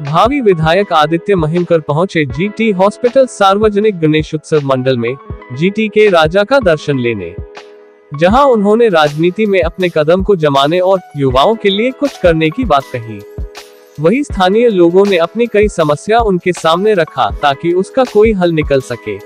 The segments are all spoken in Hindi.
भावी विधायक आदित्य महिमकर पहुंचे जीटी हॉस्पिटल सार्वजनिक गणेशोत्सव मंडल में जीटी के राजा का दर्शन लेने, जहां उन्होंने राजनीति में अपने कदम को जमाने और युवाओं के लिए कुछ करने की बात कही। वहीं स्थानीय लोगों ने अपनी कई समस्या उनके सामने रखा ताकि उसका कोई हल निकल सके।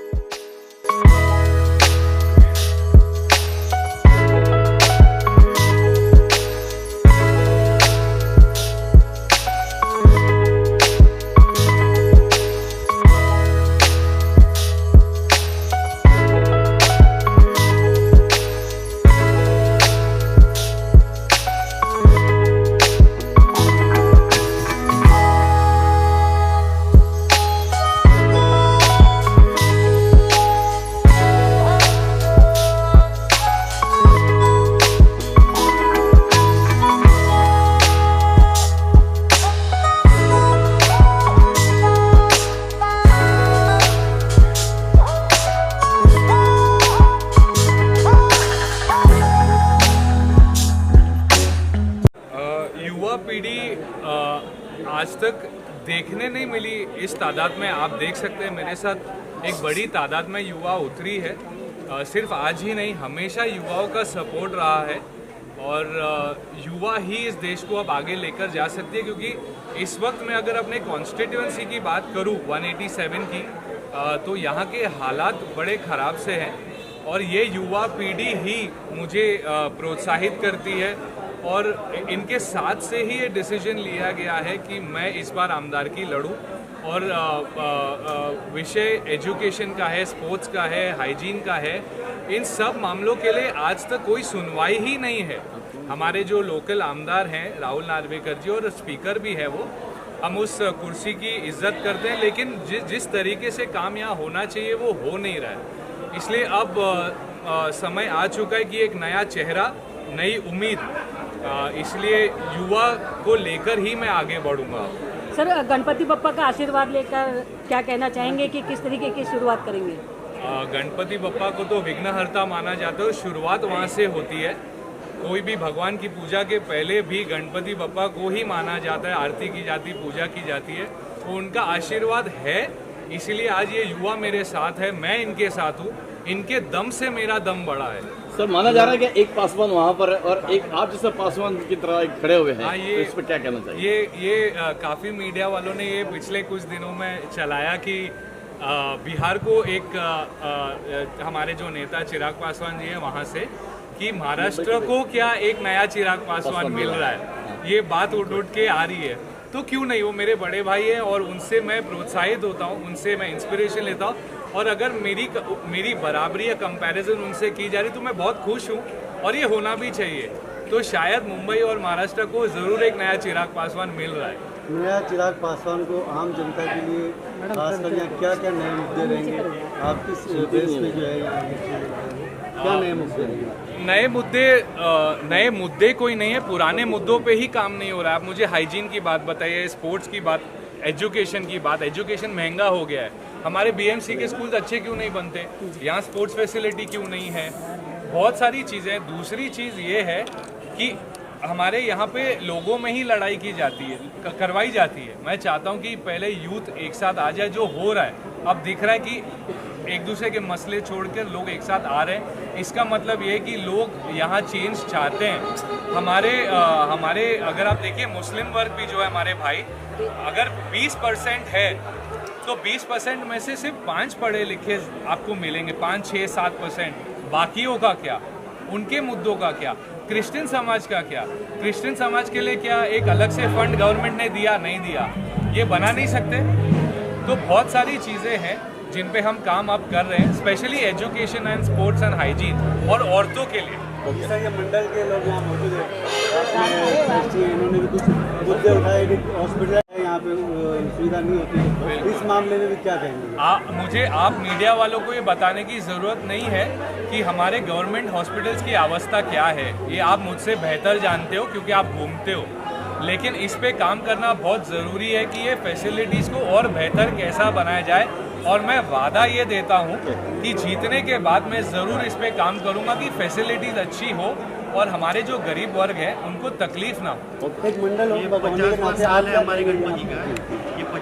युवा पीढ़ी आज तक देखने नहीं मिली इस तादाद में। आप देख सकते हैं मेरे साथ एक बड़ी तादाद में युवा उतरी है। सिर्फ आज ही नहीं, हमेशा युवाओं का सपोर्ट रहा है और युवा ही इस देश को अब आगे लेकर जा सकती है। क्योंकि इस वक्त मैं अगर अपने कॉन्स्टिट्यूएंसी की बात करूं 187 की, तो यहाँ के हालात बड़े ख़राब से हैं और ये युवा पीढ़ी ही मुझे प्रोत्साहित करती है और इनके साथ से ही ये डिसीजन लिया गया है कि मैं इस बार आमदारकी लड़ूं। और विषय एजुकेशन का है, स्पोर्ट्स का है, हाइजीन का है, इन सब मामलों के लिए आज तक कोई सुनवाई ही नहीं है। हमारे जो लोकल आमदार हैं राहुल नार्वेकर जी और स्पीकर भी है वो, हम उस कुर्सी की इज्जत करते हैं, लेकिन जिस तरीके से काम यहाँ होना चाहिए वो हो नहीं रहा है। इसलिए अब समय आ चुका है कि एक नया चेहरा, नई उम्मीद, इसलिए युवा को लेकर ही मैं आगे बढ़ूंगा। सर, गणपति बप्पा का आशीर्वाद लेकर क्या कहना चाहेंगे कि किस तरीके की शुरुआत करेंगे? गणपति बप्पा को तो विघ्नहर्ता माना जाता है और शुरुआत वहाँ से होती है। कोई भी भगवान की पूजा के पहले भी गणपति बप्पा को ही माना जाता है, आरती की जाती, पूजा की जाती है, तो उनका आशीर्वाद है। इसलिए आज ये युवा मेरे साथ है, मैं इनके साथ हूँ, इनके दम से मेरा दम बड़ा है। सर, माना जा रहा है कि एक पासवान वहाँ पर और एक आप जैसा पासवान की तरह खड़े हुए हैं। हाँ, ये तो इस पर क्या कहना चाहिए? ये काफ़ी मीडिया वालों ने ये पिछले कुछ दिनों में चलाया कि बिहार को एक हमारे जो नेता चिराग पासवान जी हैं वहाँ से, कि महाराष्ट्र को क्या एक नया चिराग पासवान मिल रहा है, ये बात उठ के आ रही है। तो क्यों नहीं, वो मेरे बड़े भाई हैं और उनसे मैं प्रोत्साहित होता हूँ, उनसे मैं इंस्पिरेशन लेता हूँ। और अगर मेरी बराबरी या कंपैरिजन उनसे की जा रही तो मैं बहुत खुश हूँ और ये होना भी चाहिए। तो शायद मुंबई और महाराष्ट्र को ज़रूर एक नया चिराग पासवान मिल रहा है। नया चिराग पासवान को आम जनता के लिए खासकर यहाँ क्या क्या नए मुद्दे रहेंगे? आप किस बेस पे जो है यहाँ क्या नए मुद्दे रहेंगे? नए मुद्दे कोई नहीं है, पुराने मुद्दों पे ही काम नहीं हो रहा है। आप मुझे हाइजीन की बात बताइए, स्पोर्ट्स की बात, एजुकेशन की बात। एजुकेशन महंगा हो गया है, हमारे बीएमसी के स्कूल्स अच्छे क्यों नहीं बनते, यहाँ स्पोर्ट्स फैसिलिटी क्यों नहीं है, बहुत सारी चीज़ें। दूसरी चीज़ ये है कि हमारे यहाँ पे लोगों में ही लड़ाई की जाती है, करवाई जाती है। मैं चाहता हूँ कि पहले यूथ एक साथ आ जाए, जो हो रहा है अब दिख रहा है कि एक दूसरे के मसले छोड़कर लोग एक साथ आ रहे हैं। इसका मतलब ये है कि लोग यहाँ चेंज चाहते हैं। हमारे अगर आप देखिए मुस्लिम वर्ग भी जो है हमारे भाई, अगर 20% है तो 20% में से सिर्फ 5 पढ़े लिखे आपको मिलेंगे, 5, 6, 7%। बाकियों का क्या, उनके मुद्दों का क्या, क्रिश्चियन समाज का क्या? क्रिश्चियन समाज के लिए क्या एक अलग से फंड गवर्नमेंट ने दिया? नहीं दिया, ये बना नहीं सकते। तो बहुत सारी चीज़ें हैं जिन पे हम काम अब कर रहे हैं, specially education and sports and hygiene और औरतों के लिए। ये मंडल के लोग यहाँ मौजूद हैं, इन्होंने भी कुछ मुद्दे उठाए कि हॉस्पिटल यहाँ पे सुविधा नहीं होती है, इस मामले में भी क्या कहेंगे? मुझे आप मीडिया वालों को ये बताने की ज़रूरत नहीं है कि हमारे गवर्नमेंट हॉस्पिटल्स की अवस्था क्या है, ये आप मुझसे बेहतर जानते हो क्योंकि आप घूमते हो। लेकिन इस पे काम करना बहुत ज़रूरी है कि ये फैसिलिटीज़ को और बेहतर कैसा बनाया जाए। और मैं वादा ये देता हूँ कि जीतने के बाद मैं ज़रूर इस पे काम करूँगा कि फैसिलिटीज़ अच्छी हो और हमारे जो गरीब वर्ग हैं उनको तकलीफ ना हो। एक मंडल 50 साल है हमारे गणपति का,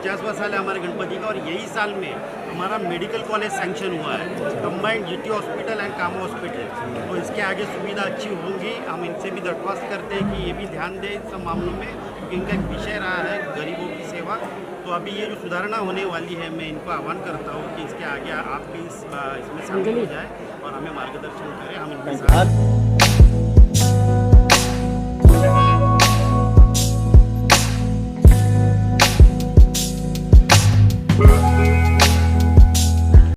50वां साल है हमारे गणपति का और यही साल में हमारा मेडिकल कॉलेज सैंक्शन हुआ है, combined GT hospital and Cama hospital. तो इसके आगे सुविधा अच्छी होगी। हम इनसे भी दरख्वास्त करते हैं कि ये भी ध्यान दें इन सब मामलों में, क्योंकि इनका एक विषय रहा है गरीबों की सेवा। तो अभी ये जो सुधारणा होने वाली है, मैं इनको आह्वान करता हूँ कि इसके आगे आप भी इसमें शामिल हो जाए और हमें मार्गदर्शन करें, हम इनके साथ